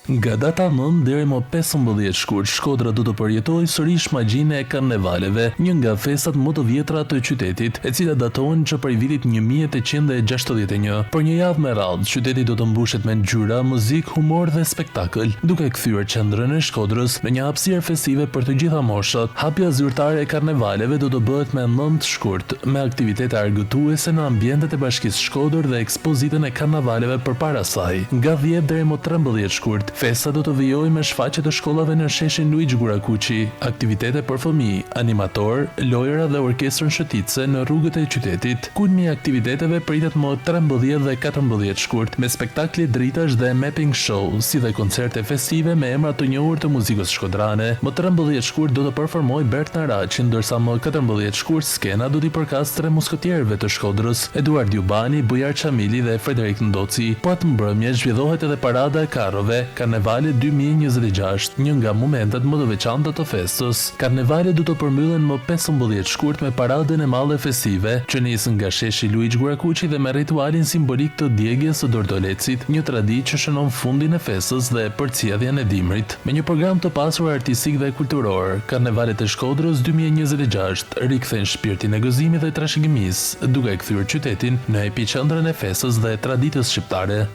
Nga data 9 deri më 15 shkurt, Shkodra do të përjetojë sërish magjinë e karnevaleve, një nga festat më të vjetra të qytetit, e cila datohen që prej vitit 1861. Për një javë me radhë, qyteti do të mbushet me ngjyra, muzikë, humor dhe spektakël, duke kthyer qendrën e Shkodrës në një hapësirë festive për të gjitha moshat. Hapja zyrtare e karnevaleve do të bëhet me 9 shkurt, me aktivitete argëtuese në ambientet e Bashkisë Shkodër dhe ekspozitën e karnavaleve përpara saj. Nga 10 deri më 13 shkurt, festa do të vijojë me shfaqje të shkollave në sheshin Luigi Gurakuqi, aktivitete për fëmijë, animator, lojëra dhe orkestrën shëtitëse në rrugët e qytetit. Kulmi i aktiviteteve pritet më 13 dhe 14 shkurt, me spektakle dritash dhe mapping show, si dhe koncerte festive me emra të njohur të muzikës shkodrane. Më 13 shkurt do të performoj Bert Naraçi, ndërsa më 14 shkurt skena do t'i përkas 3 muskëtjerëve të Shkodrës, Eduard Jubani, Bujar Çamili dhe Frederik Ndoci. Po atë mbrëmje zhvillohet edhe parada e karrove, Karnevali 2026, një nga momentet më të veçanta të festës. Karnevali do të përmbyllen më 15 shkurt me paradën e madhe festive, që nis nga sheshi Luigi Gurakuqi dhe me ritualin simbolik të djegjes së dordolecit, një traditë që shënon fundin e festës dhe përcjelljen e dimrit. Me një program të pasur artistik dhe kulturor, Karnevalet e Shkodrës 2026 rikthen shpirtin e gëzimit dhe trashëgimisë, duke kthyer qytetin në epicendrën e festës dhe traditës shqiptare.